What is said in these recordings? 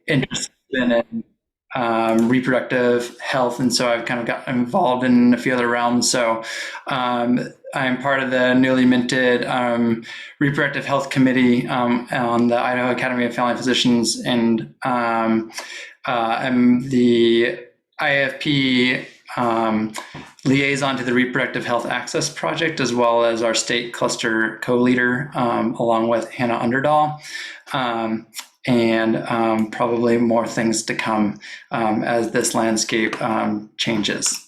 interested in reproductive health, and so I've kind of got involved in a few other realms. So I'm part of the newly minted Reproductive Health Committee on the Idaho Academy of Family Physicians, and I'm the IFP liaison to the Reproductive Health Access Project, as well as our state cluster co-leader, along with Hannah Underdahl. And probably more things to come as this landscape changes.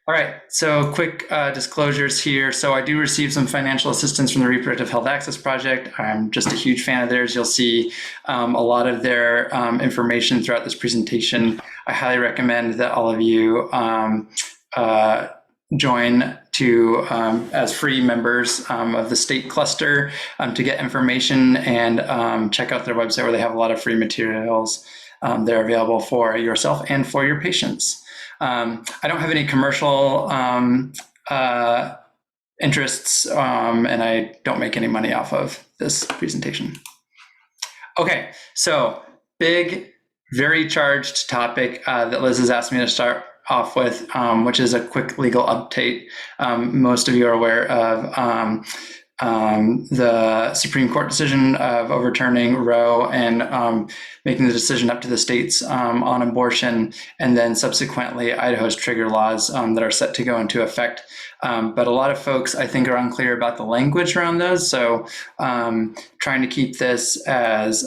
All right, so quick disclosures here. So I do receive some financial assistance from the Reproductive Health Access Project. I'm just a huge fan of theirs. You'll see a lot of their information throughout this presentation. I highly recommend that all of you join to as free members of the state cluster to get information, and check out their website where they have a lot of free materials they're available for yourself and for your patients. I don't have any commercial interests, and I don't make any money off of this presentation. Okay, so big, very charged topic that Liz has asked me to start off with, which is a quick legal update. Most of you are aware of the Supreme Court decision of overturning Roe and making the decision up to the states on abortion, and then subsequently Idaho's trigger laws that are set to go into effect. But a lot of folks, I think, are unclear about the language around those. So trying to keep this as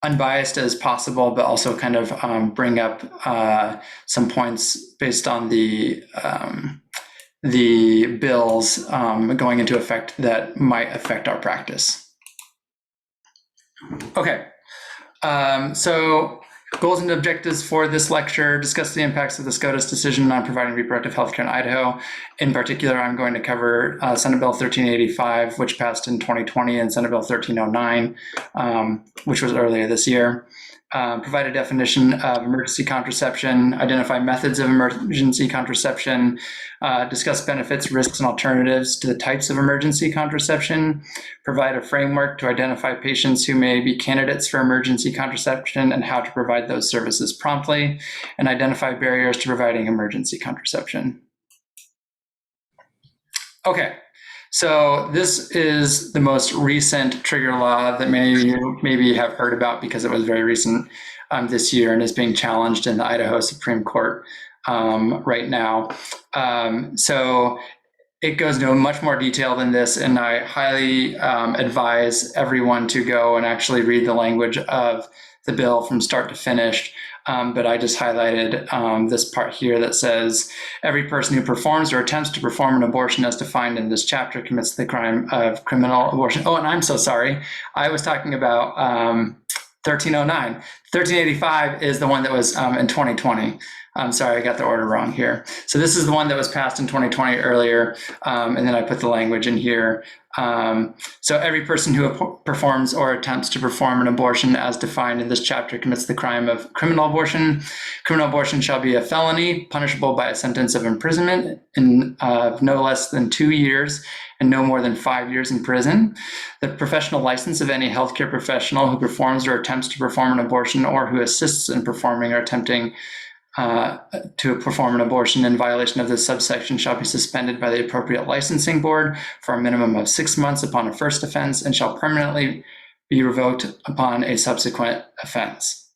unbiased as possible, but also kind of bring up some points based on the bills going into effect that might affect our practice. Okay, so goals and objectives for this lecture: discuss the impacts of the SCOTUS decision on providing reproductive health care in Idaho. In particular, I'm going to cover Senate Bill 1385, which passed in 2020, and Senate Bill 1309, which was earlier this year. Provide a definition of emergency contraception, identify methods of emergency contraception, discuss benefits, risks, and alternatives to the types of emergency contraception, provide a framework to identify patients who may be candidates for emergency contraception and how to provide those services promptly, and identify barriers to providing emergency contraception. Okay. So this is the most recent trigger law that many of you maybe have heard about because it was very recent this year and is being challenged in the Idaho Supreme Court right now. So it goes into much more detail than this, and I highly advise everyone to go and actually read the language of the bill from start to finish. But I just highlighted this part here that says, every person who performs or attempts to perform an abortion as defined in this chapter commits the crime of criminal abortion. Oh, and I'm so sorry. I was talking about 1309. 1385 is the one that was in 2020. I'm sorry, I got the order wrong here. So this is the one that was passed in 2020 earlier, and then I put the language in here. So every person who performs or attempts to perform an abortion as defined in this chapter commits the crime of criminal abortion. Criminal abortion shall be a felony, punishable by a sentence of imprisonment of no less than 2 years and no more than 5 years in prison. The professional license of any healthcare professional who performs or attempts to perform an abortion or who assists in performing or attempting to perform an abortion in violation of this subsection shall be suspended by the appropriate licensing board for a minimum of 6 months upon a first offense and shall permanently be revoked upon a subsequent offense.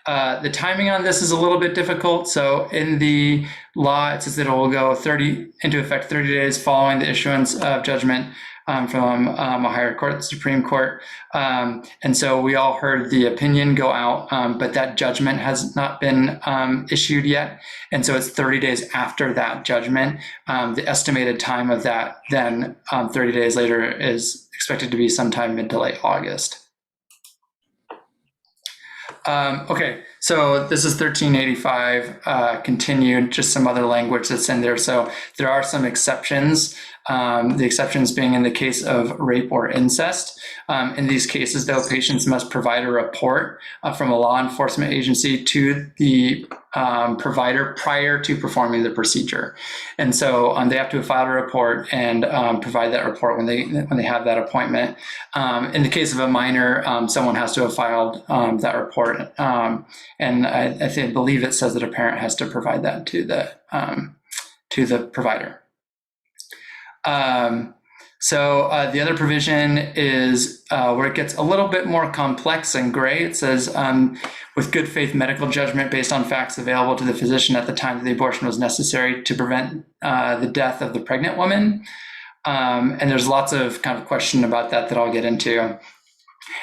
The timing on this is a little bit difficult. So in the law, it says that it will go into effect 30 days following the issuance of judgment from a higher court, the Supreme Court. And so we all heard the opinion go out, but that judgment has not been issued yet. And so it's 30 days after that judgment. The estimated time of that then 30 days later is expected to be sometime mid to late August. Okay, so this is 1385 continued, just some other language that's in there. So there are some exceptions, the exceptions being in the case of rape or incest. In these cases, though, patients must provide a report from a law enforcement agency to the provider prior to performing the procedure. And so they have to file a report and provide that report when they have that appointment. In the case of a minor, someone has to have filed that report. And I believe it says that a parent has to provide that to the provider. So the other provision is where it gets a little bit more complex and gray. It says, with good faith medical judgment based on facts available to the physician at the time that the abortion was necessary to prevent the death of the pregnant woman. And there's lots of kind of question about that I'll get into.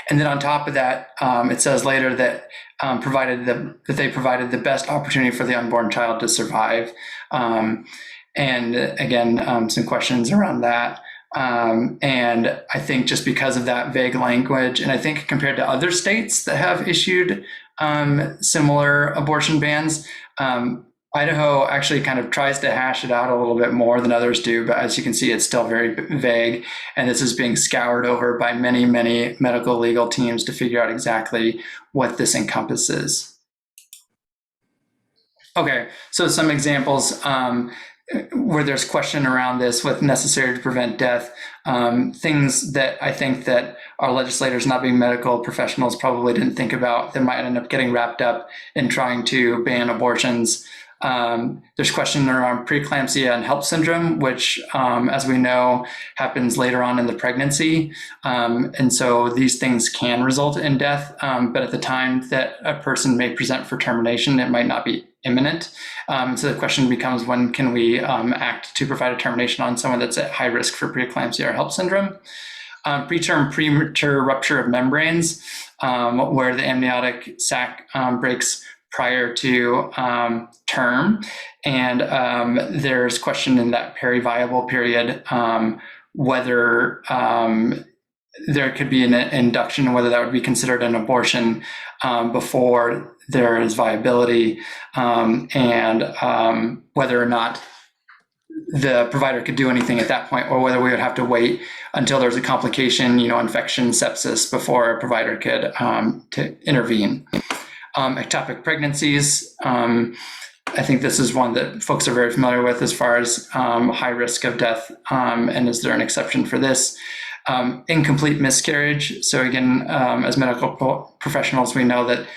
And then on top of that, it says later that they provided the best opportunity for the unborn child to survive. And again, some questions around that. And I think just because of that vague language, and I think compared to other states that have issued similar abortion bans, Idaho actually kind of tries to hash it out a little bit more than others do, but as you can see, it's still very vague. And this is being scoured over by many, many medical legal teams to figure out exactly what this encompasses. Okay, so some examples where there's question around this with necessary to prevent death, things that I think that our legislators, not being medical professionals, probably didn't think about that might end up getting wrapped up in trying to ban abortions. There's question around preeclampsia and HELLP syndrome, which, as we know, happens later on in the pregnancy. And so these things can result in death, but at the time that a person may present for termination, it might not be imminent. So the question becomes, when can we act to provide a termination on someone that's at high risk for preeclampsia or HELLP syndrome? Preterm premature rupture of membranes, where the amniotic sac breaks prior to term. And there's question in that periviable period whether there could be an induction, whether that would be considered an abortion before there is viability, and whether or not the provider could do anything at that point, or whether we would have to wait until there's a complication, infection, sepsis, before a provider could to intervene. Ectopic pregnancies. I think this is one that folks are very familiar with as far as high risk of death, and is there an exception for this? Incomplete miscarriage. So again, as medical professionals, we know that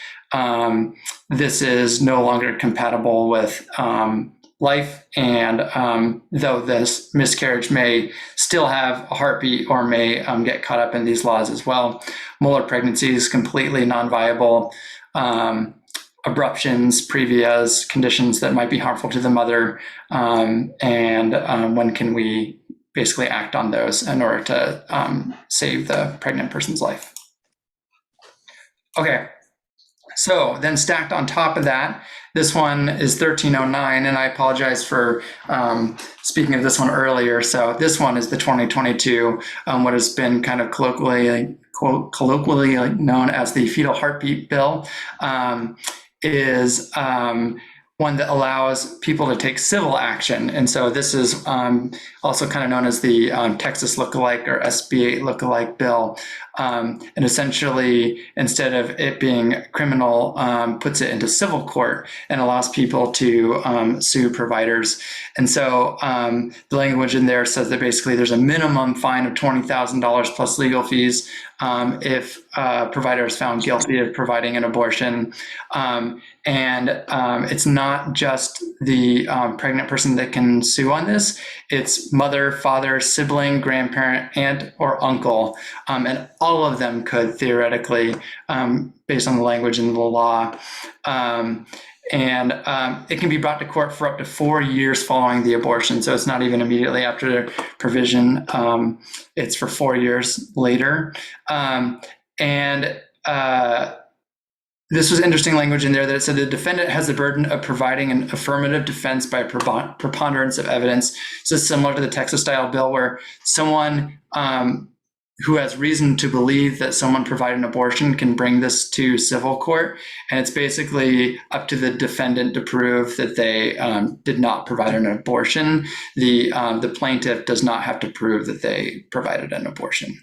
this is no longer compatible with life, and though this miscarriage may still have a heartbeat or may get caught up in these laws as well. Molar pregnancies, completely non-viable. Abruptions, previas, conditions that might be harmful to the mother, and when can we basically act on those in order to save the pregnant person's life? Okay, so then stacked on top of that, this one is 1309, and I apologize for speaking of this one earlier. So this one is the 2022, what has been kind of colloquially known as the fetal heartbeat bill, is one that allows people to take civil action. And so this is also kind of known as the Texas lookalike or SB 8 lookalike bill. And essentially, instead of it being criminal, puts it into civil court and allows people to sue providers. And so the language in there says that basically there's a minimum fine of $20,000 plus legal fees if a provider is found guilty of providing an abortion. And it's not just the pregnant person that can sue on this. It's mother, father, sibling, grandparent, aunt, or uncle. And all of them could theoretically, based on the language in the law. And it can be brought to court for up to 4 years following the abortion. So it's not even immediately after the provision. It's for 4 years later. This was interesting language in there that it said the defendant has the burden of providing an affirmative defense by preponderance of evidence. So it's similar to the Texas style bill where someone who has reason to believe that someone provided an abortion can bring this to civil court. And it's basically up to the defendant to prove that they did not provide an abortion. The plaintiff does not have to prove that they provided an abortion.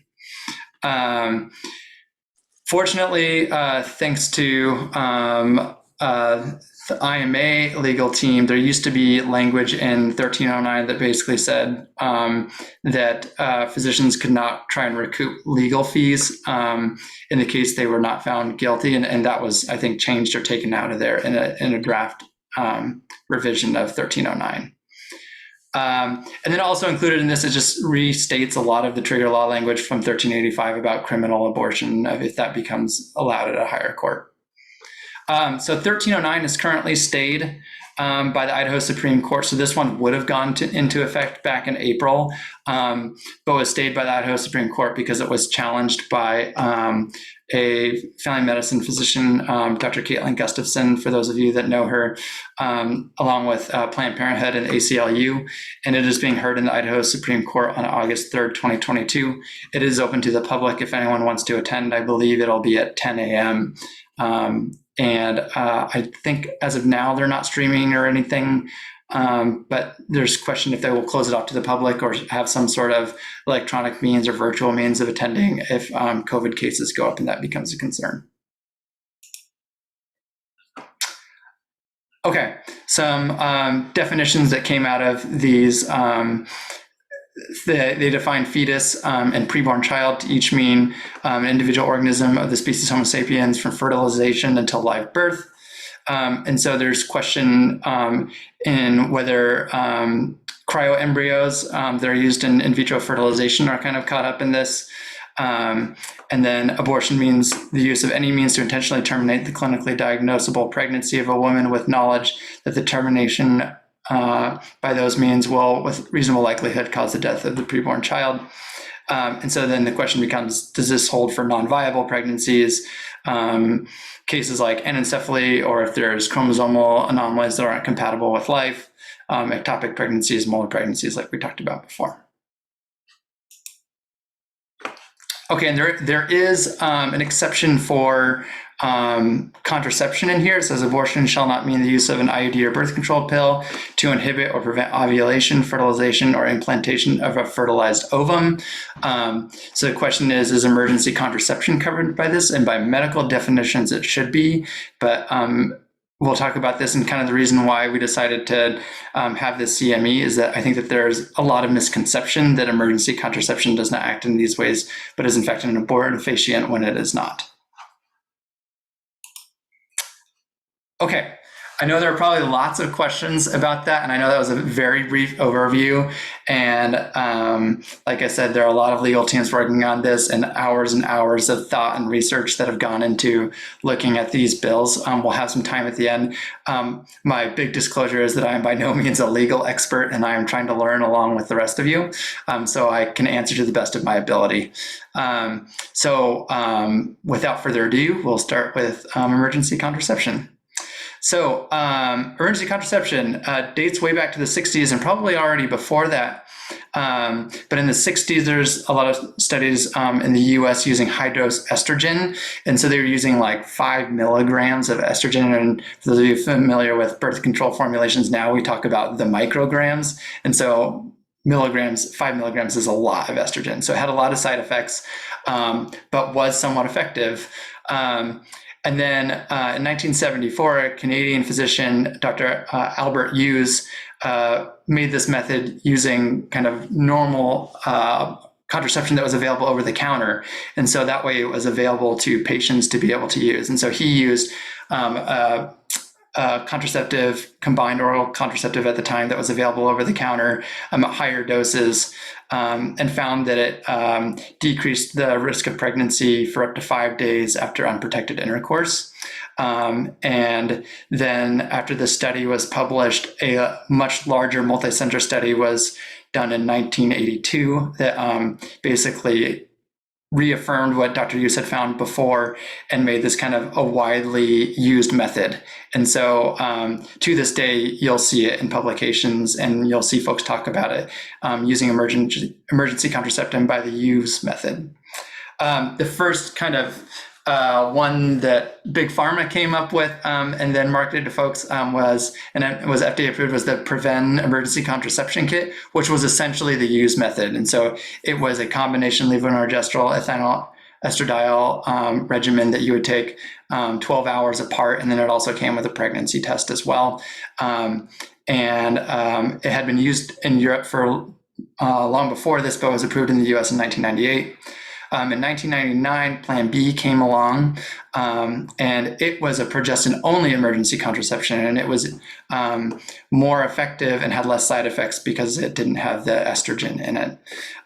Fortunately, thanks to the IMA legal team, there used to be language in 1309 that basically said that physicians could not try and recoup legal fees in the case they were not found guilty. And that was, I think, changed or taken out of there in a draft revision of 1309. And then also included in this, it just restates a lot of the trigger law language from 1385 about criminal abortion, if that becomes allowed at a higher court. So 1309 is currently stayed by the Idaho Supreme Court. So this one would have gone into effect back in April, but was stayed by the Idaho Supreme Court because it was challenged by a family medicine physician, Dr. Caitlin Gustafson, for those of you that know her, along with Planned Parenthood and ACLU. And it is being heard in the Idaho Supreme Court on August 3rd, 2022. It is open to the public if anyone wants to attend. I believe it'll be at 10 a.m. And I think as of now, they're not streaming or anything, but there's question if they will close it off to the public or have some sort of electronic means or virtual means of attending if COVID cases go up and that becomes a concern. Okay, some definitions that came out of these. They define fetus and preborn child to each mean an individual organism of the species Homo sapiens from fertilization until live birth. And so there's question in whether cryoembryos that are used in vitro fertilization are kind of caught up in this. And then abortion means the use of any means to intentionally terminate the clinically diagnosable pregnancy of a woman with knowledge that the termination by those means will, with reasonable likelihood, cause the death of the preborn child. And so then the question becomes, does this hold for non-viable pregnancies, cases like anencephaly, or if there's chromosomal anomalies that aren't compatible with life, ectopic pregnancies, molar pregnancies like we talked about before. Okay, and there is an exception for contraception in here. It says abortion shall not mean the use of an IUD or birth control pill to inhibit or prevent ovulation, fertilization, or implantation of a fertilized ovum. So the question is emergency contraception covered by this? And by medical definitions, it should be, but we'll talk about this, and kind of the reason why we decided to have this CME is that I think that there's a lot of misconception that emergency contraception does not act in these ways, but is in fact an abortifacient when it is not. Okay, I know there are probably lots of questions about that, and I know that was a very brief overview. And like I said, there are a lot of legal teams working on this, and hours of thought and research that have gone into looking at these bills. We'll have some time at the end. My big disclosure is that I am by no means a legal expert, and I am trying to learn along with the rest of you, so I can answer to the best of my ability. Without further ado, we'll start with emergency contraception. So emergency contraception dates way back to the 60s and probably already before that. But in the 60s, there's a lot of studies in the US using high-dose estrogen. And so they were using like 5 milligrams of estrogen. And for those of you familiar with birth control formulations now, we talk about the micrograms. And so 5 milligrams is a lot of estrogen. So it had a lot of side effects, but was somewhat effective. And then in 1974, a Canadian physician, Dr. Albert Hughes, made this method using kind of normal contraception that was available over the counter. And so that way it was available to patients to be able to use. And so he used contraceptive, combined oral contraceptive at the time that was available over the counter at higher doses, and found that it decreased the risk of pregnancy for up to 5 days after unprotected intercourse. And then after the study was published, a much larger multi-center study was done in 1982 that basically reaffirmed what Dr. Hughes had found before and made this kind of a widely used method. And so to this day, you'll see it in publications and you'll see folks talk about it using emergency contraception by the Hughes method. The first kind of one that Big Pharma came up with and then marketed to folks was FDA approved, was the Prevent Emergency Contraception Kit, which was essentially the Hughes method. And so it was a combination levonorgestrel, ethinyl estradiol regimen that you would take 12 hours apart, and then it also came with a pregnancy test as well. It had been used in Europe for long before this, but was approved in the US in 1998. In 1999, Plan B came along, and it was a progestin-only emergency contraception, and it was more effective and had less side effects because it didn't have the estrogen in it.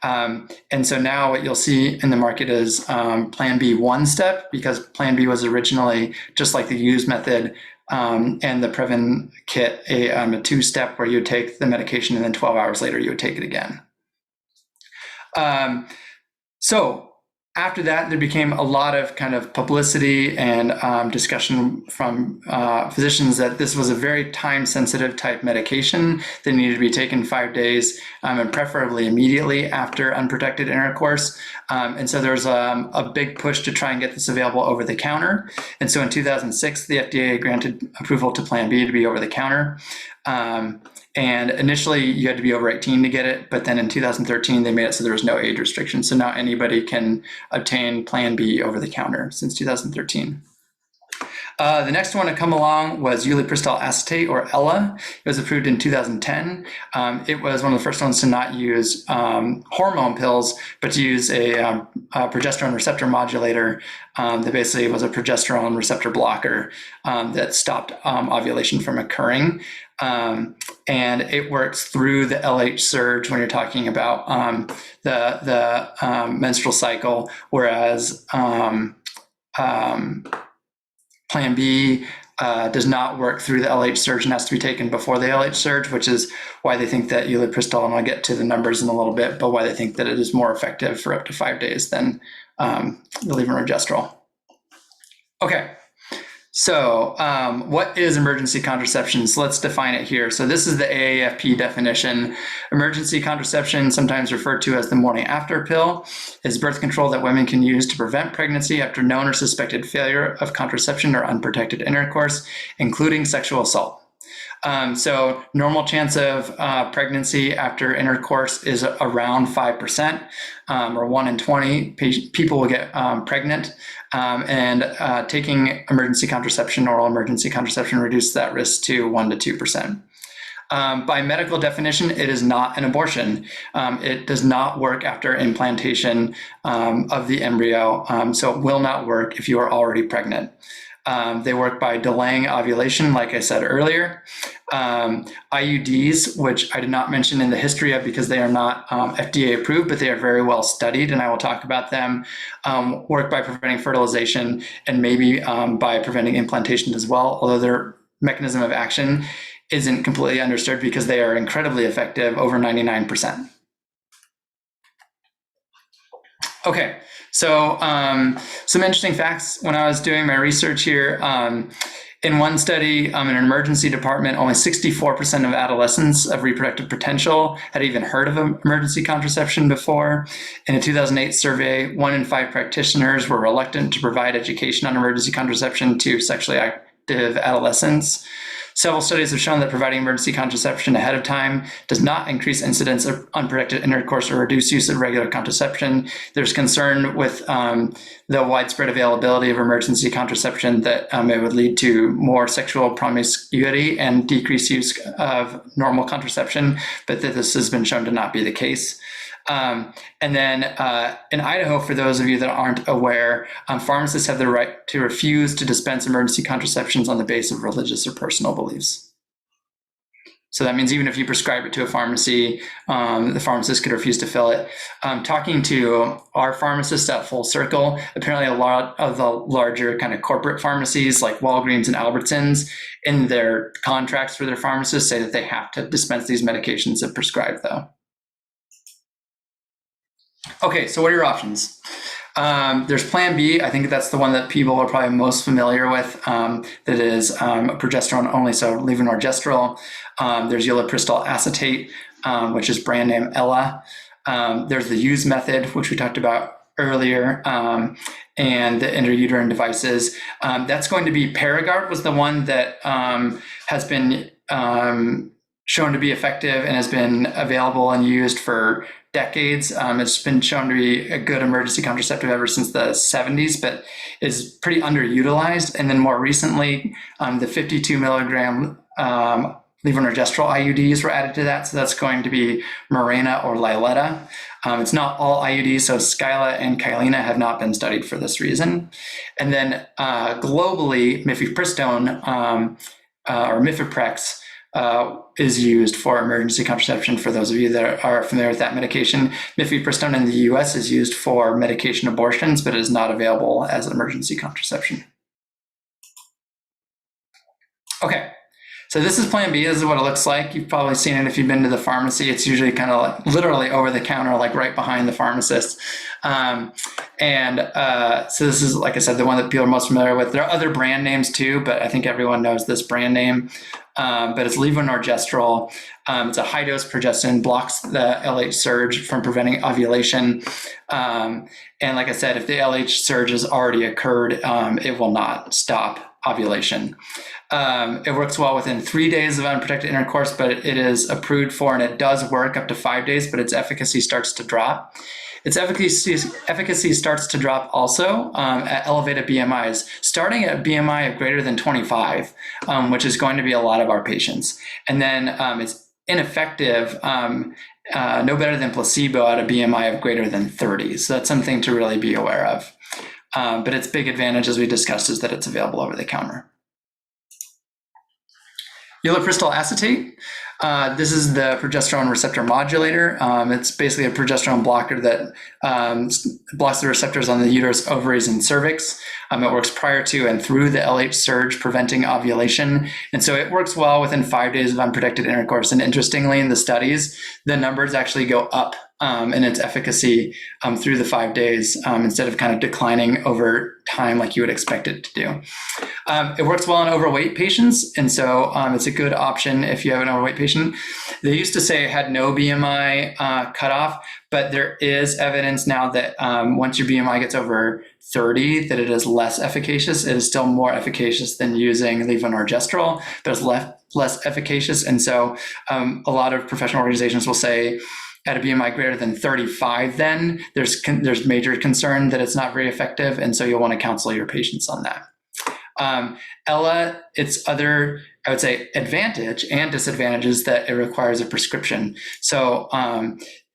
And so now what you'll see in the market is Plan B one-step, because Plan B was originally just like the use method and the Previn kit, a two-step where you would take the medication and then 12 hours later you would take it again. So after that, there became a lot of kind of publicity and discussion from physicians that this was a very time-sensitive type medication that needed to be taken 5 days and preferably immediately after unprotected intercourse. And so there was a big push to try and get this available over the counter. And so in 2006, the FDA granted approval to Plan B to be over the counter. And initially you had to be over 18 to get it, but then in 2013, they made it so there was no age restriction. So now anybody can obtain Plan B over the counter since 2013. The next one to come along was ulipristal acetate, or ELA. It was approved in 2010. It was one of the first ones to not use hormone pills, but to use a progesterone receptor modulator that basically was a progesterone receptor blocker that stopped ovulation from occurring. And it works through the LH surge when you're talking about the menstrual cycle, whereas Plan B does not work through the LH surge and has to be taken before the LH surge, which is why they think that ulipristal, and I'll get to the numbers in a little bit, but why they think that it is more effective for up to 5 days than the levonorgestrel. Okay. So what is emergency contraception? So let's define it here. So this is the AAFP definition. Emergency contraception, sometimes referred to as the morning after pill, is birth control that women can use to prevent pregnancy after known or suspected failure of contraception or unprotected intercourse, including sexual assault. So normal chance of pregnancy after intercourse is around 5%, or 1 in 20 people will get pregnant. And taking emergency contraception, oral emergency contraception, reduces that risk to 1 to 2%. By medical definition, it is not an abortion. It does not work after implantation of the embryo, so it will not work if you are already pregnant. They work by delaying ovulation, like I said earlier. IUDs, which I did not mention in the history of because they are not FDA approved, but they are very well studied, and I will talk about them, work by preventing fertilization and maybe by preventing implantation as well, although their mechanism of action isn't completely understood because they are incredibly effective, over 99%. Okay. So some interesting facts when I was doing my research here. In one study in an emergency department, only 64% of adolescents of reproductive potential had even heard of emergency contraception before. In a 2008 survey, 1 in 5 practitioners were reluctant to provide education on emergency contraception to sexually active adolescents. Several studies have shown that providing emergency contraception ahead of time does not increase incidence of unprotected intercourse or reduce use of regular contraception. There's concern with the widespread availability of emergency contraception that it would lead to more sexual promiscuity and decreased use of normal contraception, but that this has been shown to not be the case. And then in Idaho, for those of you that aren't aware, pharmacists have the right to refuse to dispense emergency contraceptions on the basis of religious or personal beliefs. So that means even if you prescribe it to a pharmacy, the pharmacist could refuse to fill it. Talking to our pharmacists at Full Circle, apparently a lot of the larger kind of corporate pharmacies like Walgreens and Albertsons, in their contracts for their pharmacists, say that they have to dispense these medications if prescribed, though. Okay, so what are your options? There's Plan B. I think that's the one that people are probably most familiar with, that is progesterone only, so levonorgestrel. There's ulipristal acetate, which is brand name ELA. There's the use method, which we talked about earlier, and the intrauterine devices. That's going to be Paragard was the one that has been shown to be effective and has been available and used for decades. It's been shown to be a good emergency contraceptive ever since the 70s, but is pretty underutilized. And then more recently, the 52 milligram levonorgestrel IUDs were added to that. So that's going to be Mirena or Liletta. It's not all IUDs, so Skyla and Kylena have not been studied for this reason. And then globally, mifepristone or Mifeprex is used for emergency contraception. For those of you that are familiar with that medication, mifepristone in the US is used for medication abortions, but is not available as an emergency contraception. Okay. So this is Plan B. This is what it looks like. You've probably seen it if you've been to the pharmacy. It's usually kind of like literally over the counter, like right behind the pharmacist. So this is, like I said, the one that people are most familiar with. There are other brand names too, but I think everyone knows this brand name. But it's levonorgestrel. It's a high-dose progestin, blocks the LH surge from preventing ovulation. And like I said, if the LH surge has already occurred, it will not stop ovulation. It works well within 3 days of unprotected intercourse, but it is approved for, and it does work up to 5 days, but its efficacy starts to drop. Its efficacy starts to drop also at elevated BMIs, starting at a BMI of greater than 25, which is going to be a lot of our patients. And then it's ineffective, no better than placebo at a BMI of greater than 30. So that's something to really be aware of. But its big advantage, as we discussed, is that it's available over the counter. Ulipristal acetate. This is the progesterone receptor modulator. It's basically a progesterone blocker that blocks the receptors on the uterus, ovaries, and cervix. It works prior to and through the LH surge, preventing ovulation. And so it works well within 5 days of unprotected intercourse. And interestingly, in the studies, the numbers actually go up in its efficacy through the 5 days instead of kind of declining over time like you would expect it to do. It works well in overweight patients, and so it's a good option if you have an overweight patient. They used to say it had no BMI cutoff, but there is evidence now that once your BMI gets over 30, that it is less efficacious. It is still more efficacious than using levonorgestrel, but it's less efficacious. And so a lot of professional organizations will say, at a BMI greater than 35, then there's major concern that it's not very effective, and so you'll want to counsel your patients on that. Ella, its other, I would say, advantage and disadvantage is that it requires a prescription. So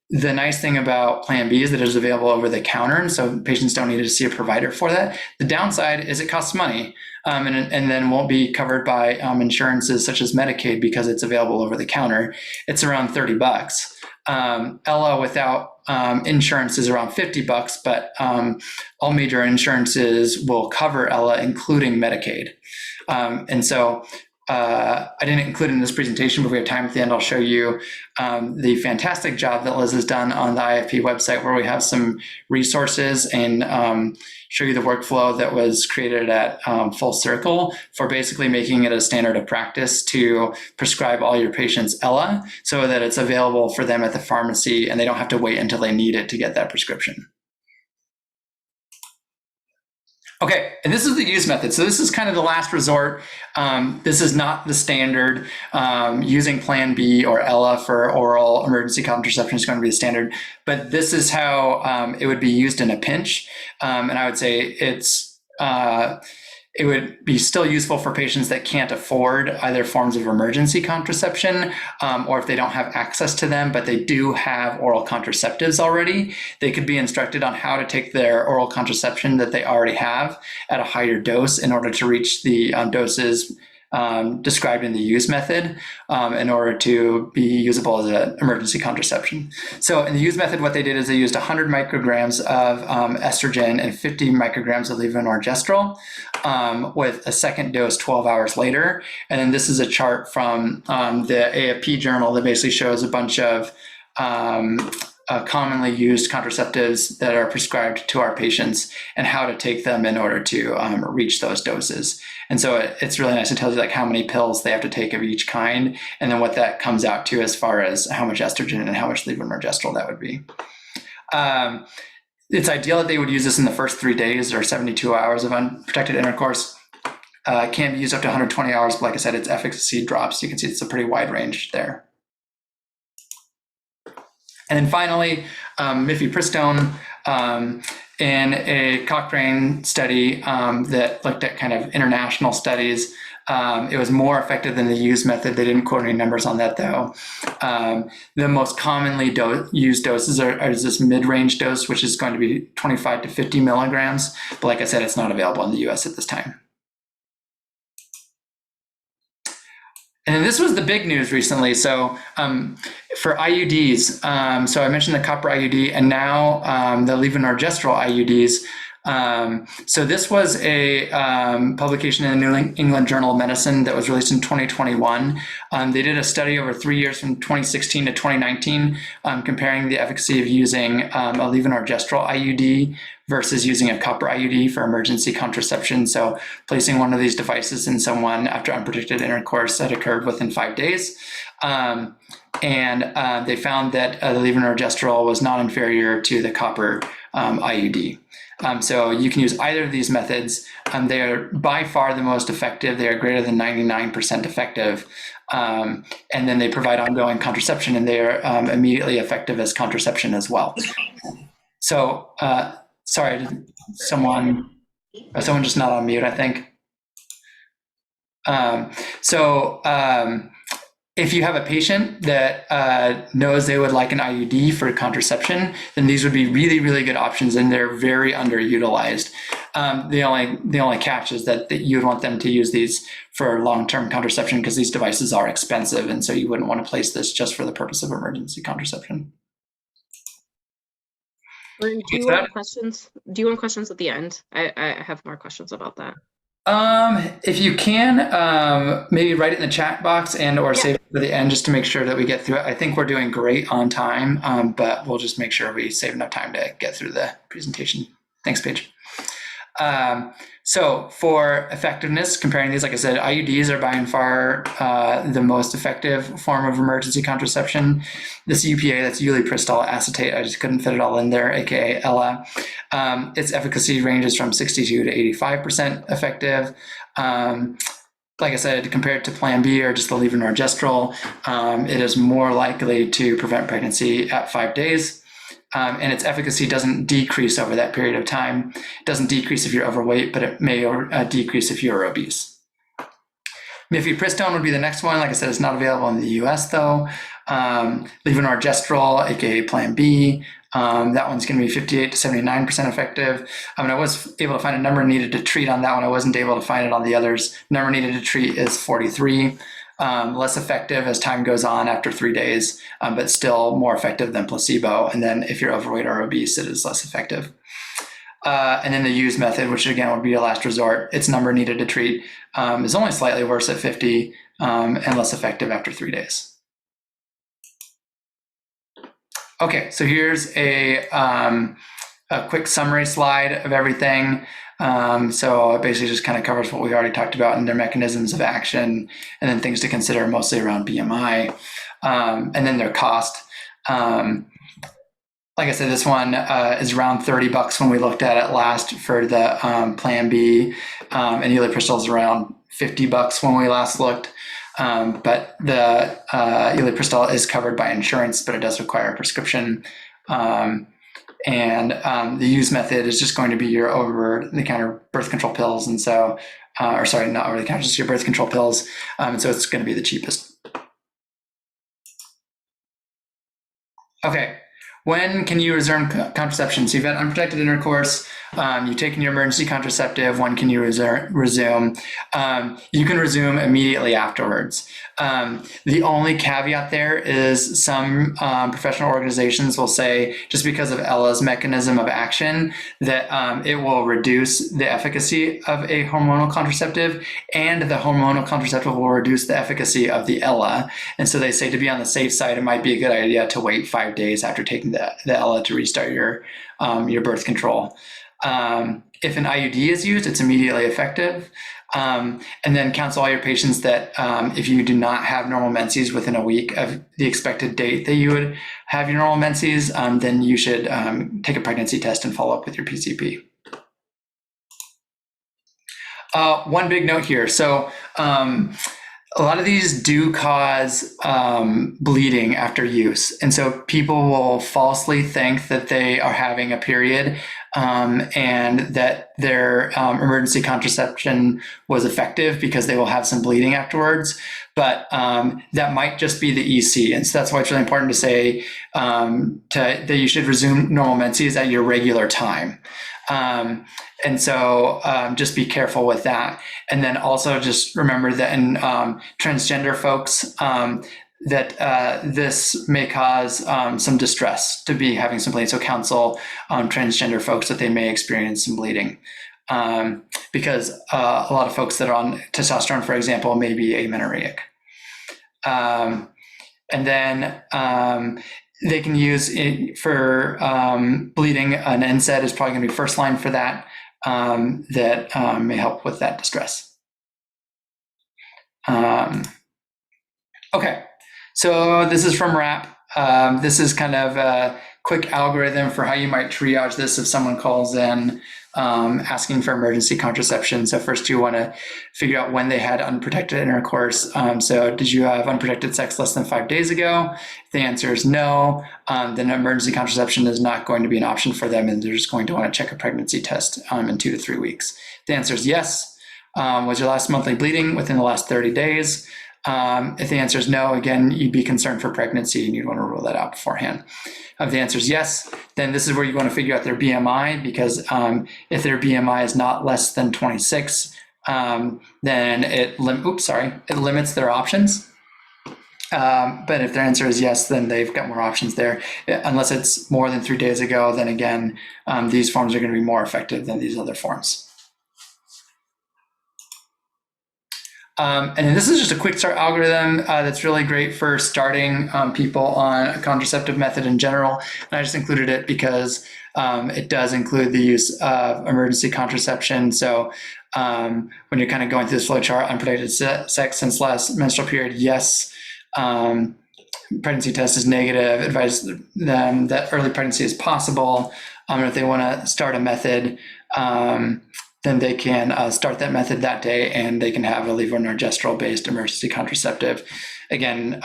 the nice thing about Plan B is that it is available over the counter, and so patients don't need to see a provider for that. The downside is it costs money, and then won't be covered by insurances such as Medicaid because it's available over the counter. It's around $30. Ella without insurance is around $50, but all major insurances will cover Ella, including Medicaid. And so I didn't include it in this presentation, but if we have time at the end, I'll show you the fantastic job that Liz has done on the IFP website, where we have some resources and show you the workflow that was created at Full Circle for basically making it a standard of practice to prescribe all your patients Ella so that it's available for them at the pharmacy and they don't have to wait until they need it to get that prescription. Okay, and this is the use method. So this is kind of the last resort. This is not the standard. Using Plan B or Ella for oral emergency contraception is going to be the standard, but this is how it would be used in a pinch. And I would say it would be still useful for patients that can't afford either forms of emergency contraception, or if they don't have access to them, but they do have oral contraceptives already, they could be instructed on how to take their oral contraception that they already have at a higher dose in order to reach the doses described in the use method in order to be usable as an emergency contraception. So in the use method, what they did is they used 100 micrograms of estrogen and 50 micrograms of levonorgestrel with a second dose 12 hours later. And then this is a chart from the AFP journal that basically shows a bunch of commonly used contraceptives that are prescribed to our patients and how to take them in order to reach those doses. And so it's really nice. It tells you like how many pills they have to take of each kind, and then what that comes out to as far as how much estrogen and how much levonorgestrel that would be. It's ideal that they would use this in the first 3 days or 72 hours of unprotected intercourse. It can be used up to 120 hours, but like I said, its efficacy drops. You can see it's a pretty wide range there. And then finally, mifepristone, in a Cochrane study that looked at kind of international studies, it was more effective than the used method. They didn't quote any numbers on that though. The most commonly used doses are this mid-range dose, which is going to be 25 to 50 milligrams. But like I said, it's not available in the US at this time. And then this was the big news recently. So for IUDs, so I mentioned the copper IUD and now the levonorgestrel IUDs. So this was a publication in the New England Journal of Medicine that was released in 2021. They did a study over 3 years from 2016 to 2019, comparing the efficacy of using a levonorgestrel IUD versus using a copper IUD for emergency contraception. So placing one of these devices in someone after unprotected intercourse that occurred within 5 days. And they found that the levonorgestrel was not inferior to the copper IUD. So you can use either of these methods. They are by far the most effective. They are greater than 99% effective. And then they provide ongoing contraception, and they are immediately effective as contraception as well. So, sorry, someone just not on mute, I think. If you have a patient that knows they would like an IUD for contraception, then these would be really, really good options, and they're very underutilized. The only catch is that you would want them to use these for long-term contraception because these devices are expensive, and so you wouldn't want to place this just for the purpose of emergency contraception. Do you want questions? Do you want questions at the end? I have more questions about that. If you can, maybe write it in the chat box or save it for the end just to make sure that we get through it. I think we're doing great on time, but we'll just make sure we save enough time to get through the presentation. Thanks, Paige. So for effectiveness, comparing these, like I said, IUDs are by and far the most effective form of emergency contraception. This UPA, that's ulipristal acetate, I just couldn't fit it all in there, aka Ella. Its efficacy ranges from 62 to 85% effective. Like I said, compared to Plan B or just the levonorgestrel, it is more likely to prevent pregnancy at 5 days. And its efficacy doesn't decrease over that period of time. It doesn't decrease if you're overweight, but it may decrease if you're obese. Mifepristone would be the next one. Like I said, it's not available in the US though. Levonorgestrel, aka Plan B, that one's going to be 58 to 79% effective. I was able to find a number needed to treat on that one. I wasn't able to find it on the others. Number needed to treat is 43. Less effective as time goes on after 3 days, but still more effective than placebo. And then if you're overweight or obese, it is less effective. And then the use method, which again would be a last resort, its number needed to treat is only slightly worse at 50 and less effective after 3 days. Okay, so here's a quick summary slide of everything. So it basically just kind of covers what we already talked about and their mechanisms of action, and then things to consider mostly around BMI, and then their cost. Like I said, this one is around $30 when we looked at it last for the Plan B, and ulipristal is around $50 when we last looked. But the ulipristal is covered by insurance, but it does require a prescription. And the use method is just going to be your over-the-counter birth control pills. And so, or sorry, not over-the-counter, just your birth control pills. And so it's going to be the cheapest. Okay. When can you resume contraception? So you've had unprotected intercourse, you've taken your emergency contraceptive. When can you resume? You can resume immediately afterwards. The only caveat there is some professional organizations will say, just because of Ella's mechanism of action, that it will reduce the efficacy of a hormonal contraceptive, and the hormonal contraceptive will reduce the efficacy of the Ella. And so they say, to be on the safe side, it might be a good idea to wait 5 days after taking the Ella to restart your birth control. If an IUD is used, it's immediately effective. And then counsel all your patients that if you do not have normal menses within a week of the expected date that you would have your normal menses, then you should take a pregnancy test and follow up with your PCP. One big note here. So a lot of these do cause bleeding after use. And so people will falsely think that they are having a period and that their emergency contraception was effective because they will have some bleeding afterwards. But that might just be the EC. And so that's why it's really important to say that you should resume normal menses at your regular time. And so just be careful with that. And then also just remember that in transgender folks, that this may cause some distress to be having some bleeding. So counsel transgender folks that they may experience some bleeding. Because a lot of folks that are on testosterone, for example, may be amenorrheic. And then they can use it for bleeding. An NSAID is probably going to be first line for that. That may help with that distress. Okay, so this is from RAP. This is kind of a quick algorithm for how you might triage this if someone calls in asking for emergency contraception. So first you want to figure out when they had unprotected intercourse. So did you have unprotected sex less than 5 days ago? If the answer is no, then emergency contraception is not going to be an option for them, and they're just going to want to check a pregnancy test in 2 to 3 weeks. If the answer is yes, was your last monthly bleeding within the last 30 days? If the answer is no, again, you'd be concerned for pregnancy and you'd want to rule that out beforehand. If the answer is yes, then this is where you want to figure out their BMI, because if their BMI is not less than 26, then it limits their options. But if their answer is yes, then they've got more options there. Unless it's more than 3 days ago, then again, these forms are going to be more effective than these other forms. And then this is just a quick start algorithm that's really great for starting people on a contraceptive method in general. And I just included it because it does include the use of emergency contraception. So when you're kind of going through this flow chart, unprotected sex since last menstrual period, yes. Pregnancy test is negative. Advise them that early pregnancy is possible. And if they want to start a method, then they can start that method that day, and they can have a levonorgestrel-based emergency contraceptive. Again,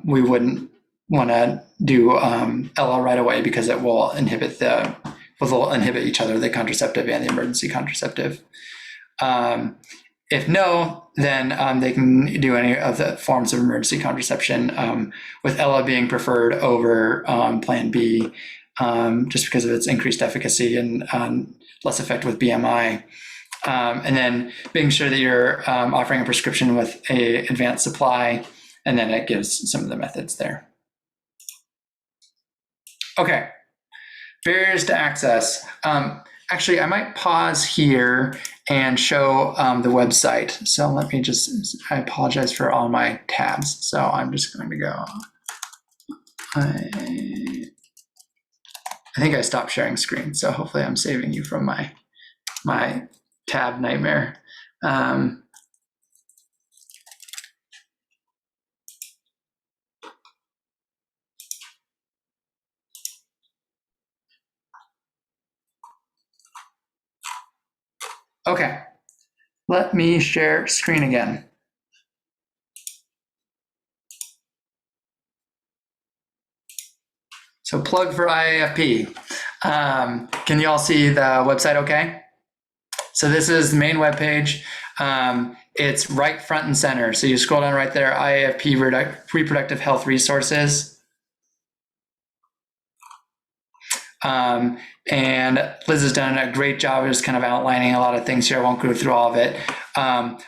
we wouldn't want to do Ella right away because it will inhibit each other, the contraceptive and the emergency contraceptive. If no, then they can do any of the forms of emergency contraception, with Ella being preferred over Plan B, just because of its increased efficacy and less effect with BMI. And then making sure that you're offering a prescription with an advanced supply, and then it gives some of the methods there. Okay, barriers to access. Actually, I might pause here and show the website. So let me I apologize for all my tabs. So I'm just going to go. I think I stopped sharing screen, so hopefully I'm saving you from my tab nightmare. Okay, let me share screen again. So plug for IAFP. Can you all see the website okay? So this is the main webpage. It's right front and center. So you scroll down right there, IAFP Reproductive Health Resources. And Liz has done a great job of just kind of outlining a lot of things here. I won't go through all of it.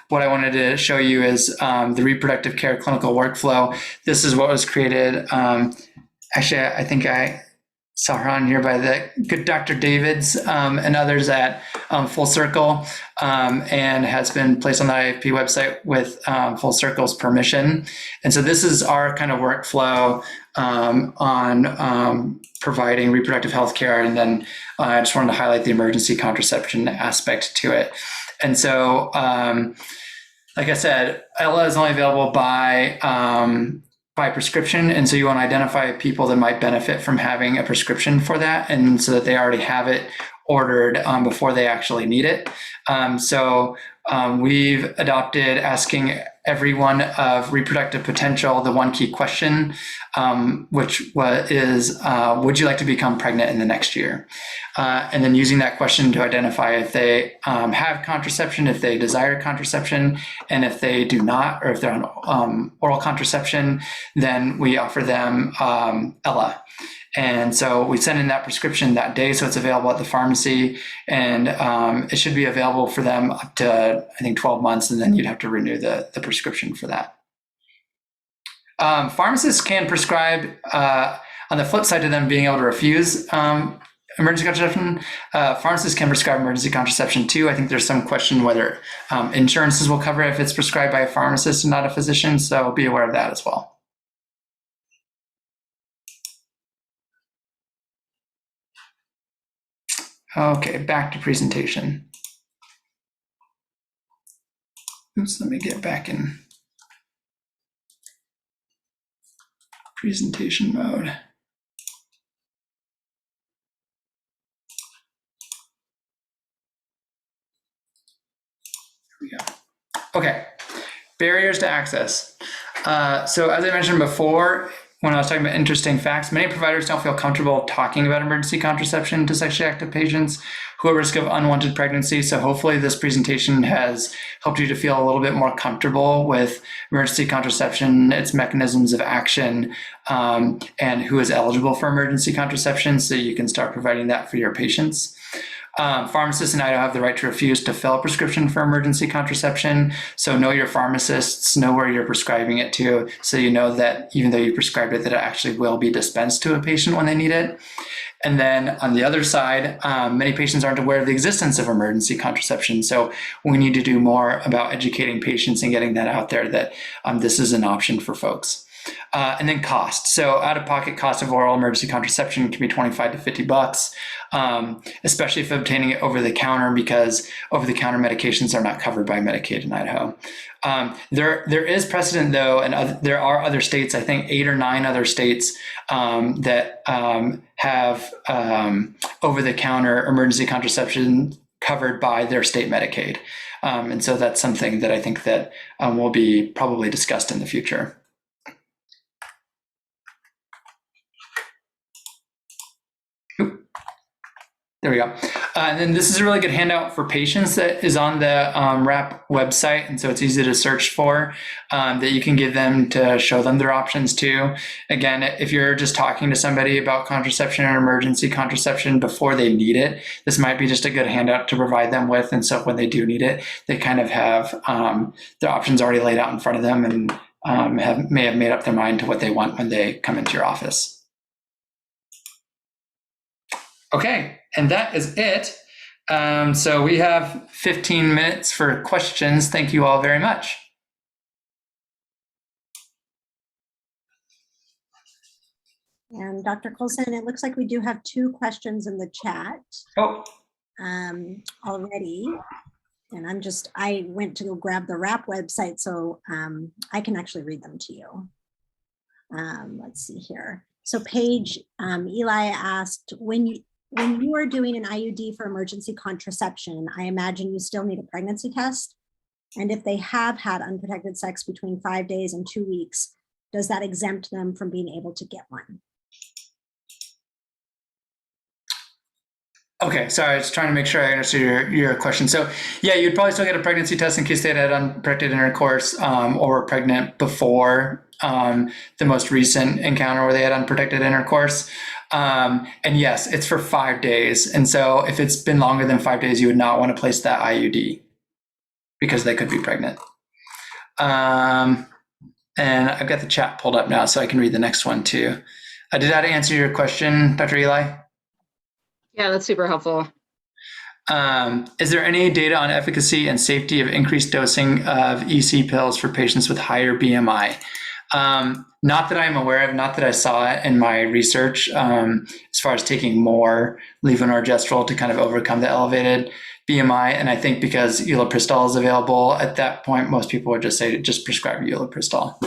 What I wanted to show you is the reproductive care clinical workflow. This is what was created. Actually, I think I saw her on here by the good Dr. Davids and others at Full Circle, and has been placed on the IAFP website with Full Circle's permission. And so this is our kind of workflow on providing reproductive health care. And then I just wanted to highlight the emergency contraception aspect to it. And so, like I said, Ella is only available by prescription. And so you want to identify people that might benefit from having a prescription for that, and so that they already have it ordered before they actually need it. So we've adopted asking everyone of reproductive potential the one key question, which is, would you like to become pregnant in the next year? And then using that question to identify if they have contraception, if they desire contraception, and if they do not, or if they're on oral contraception, then we offer them Ella. And so we send in that prescription that day, so it's available at the pharmacy, and it should be available for them up to, I think, 12 months, and then you'd have to renew the prescription for that. Pharmacists can prescribe, on the flip side to them being able to refuse emergency contraception, pharmacists can prescribe emergency contraception too. I think there's some question whether insurances will cover it if it's prescribed by a pharmacist and not a physician, so be aware of that as well. Okay, back to presentation. Oops, let me get back in presentation mode. Here we go. Okay, barriers to access. So as I mentioned before, when I was talking about interesting facts, many providers don't feel comfortable talking about emergency contraception to sexually active patients who are at risk of unwanted pregnancy. So hopefully this presentation has helped you to feel a little bit more comfortable with emergency contraception, its mechanisms of action, and who is eligible for emergency contraception, so you can start providing that for your patients. Pharmacists in Idaho have the right to refuse to fill a prescription for emergency contraception. So know your pharmacists, know where you're prescribing it to, so you know that even though you prescribed it, that it actually will be dispensed to a patient when they need it. And then on the other side, many patients aren't aware of the existence of emergency contraception. So we need to do more about educating patients and getting that out there that this is an option for folks. And then cost. So out-of-pocket cost of oral emergency contraception can be $25 to $50, especially if obtaining it over the counter, because over-the-counter medications are not covered by Medicaid in Idaho. There is precedent though, and there are other states, I think 8 or 9 other states that have over-the-counter emergency contraception covered by their state Medicaid. And so that's something that I think that will be probably discussed in the future. There we go. And then this is a really good handout for patients that is on the RAP website. And so it's easy to search for, that you can give them to show them their options too. Again, if you're just talking to somebody about contraception or emergency contraception before they need it, this might be just a good handout to provide them with. And so when they do need it, they kind of have their options already laid out in front of them, and may have made up their mind to what they want when they come into your office. Okay, and that is it. So we have 15 minutes for questions. Thank you all very much. And Dr. Colson, it looks like we do have 2 questions in the chat already. And I went to go grab the RAP website, so I can actually read them to you. Let's see here. So Paige, Eli asked, when you are doing an IUD for emergency contraception, I imagine you still need a pregnancy test. And if they have had unprotected sex between 5 days and 2 weeks, does that exempt them from being able to get one? Okay, sorry, I was trying to make sure I understood your question. So yeah, you'd probably still get a pregnancy test in case they had unprotected intercourse or were pregnant before the most recent encounter where they had unprotected intercourse. And yes, it's for 5 days. And so if it's been longer than 5 days, you would not want to place that IUD because they could be pregnant. And I've got the chat pulled up now, so I can read the next one too. Did that answer your question, Dr. Eli? Yeah, that's super helpful. Is there any data on efficacy and safety of increased dosing of EC pills for patients with higher BMI? Not that I'm aware of, not that I saw it in my research, as far as taking more levonorgestrel to kind of overcome the elevated BMI. And I think because ulipristal is available at that point, most people would just say, just prescribe ulipristal.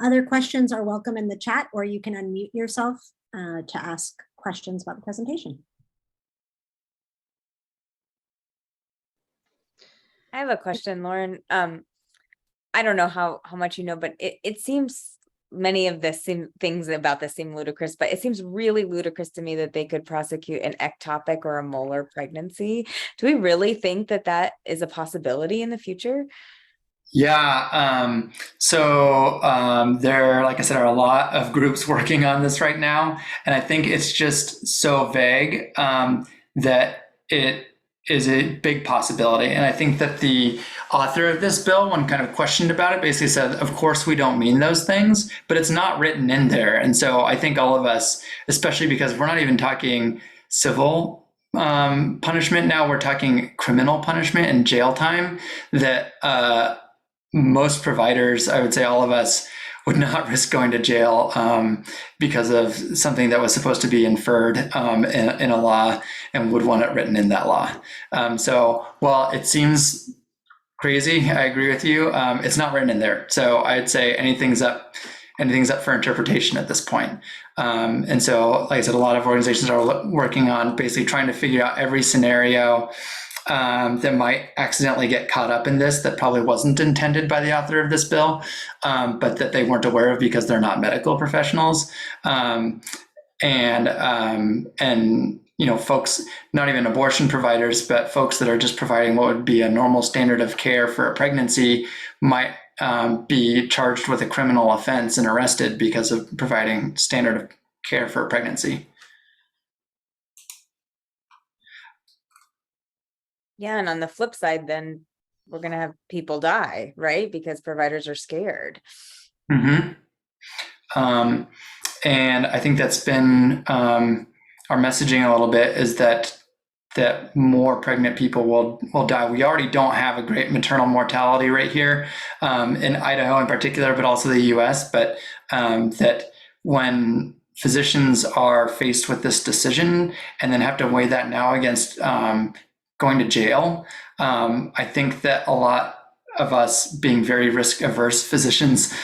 Other questions are welcome in the chat, or you can unmute yourself to ask questions. questions about the presentation. I have a question, Lauren. I don't know how much you know, but it seems many of the things about this seem ludicrous, but it seems really ludicrous to me that they could prosecute an ectopic or a molar pregnancy. Do we really think that that is a possibility in the future? Yeah. There, like I said, are a lot of groups working on this right now. And I think it's just so vague that it is a big possibility. And I think that the author of this bill, when kind of questioned about it, basically said, of course, we don't mean those things, but it's not written in there. And so I think all of us, especially because we're not even talking civil punishment now, we're talking criminal punishment and jail time, that most providers, I would say all of us, would not risk going to jail because of something that was supposed to be inferred in a law and would want it written in that law. So while it seems crazy, I agree with you, it's not written in there. So I'd say anything's up for interpretation at this point. And so, like I said, a lot of organizations are working on basically trying to figure out every scenario that might accidentally get caught up in this that probably wasn't intended by the author of this bill, but that they weren't aware of because they're not medical professionals. Folks, not even abortion providers, but folks that are just providing what would be a normal standard of care for a pregnancy might be charged with a criminal offense and arrested because of providing standard of care for a pregnancy. Yeah, and on the flip side, then we're going to have people die, right? Because providers are scared. Mm-hmm. And I think that's been our messaging a little bit, is that more pregnant people will die. We already don't have a great maternal mortality rate here in Idaho in particular, but also the U.S. But that when physicians are faced with this decision and then have to weigh that now against going to jail, I think that a lot of us, being very risk averse physicians,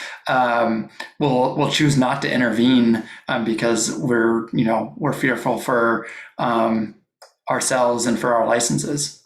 will choose not to intervene because we're fearful for ourselves and for our licenses.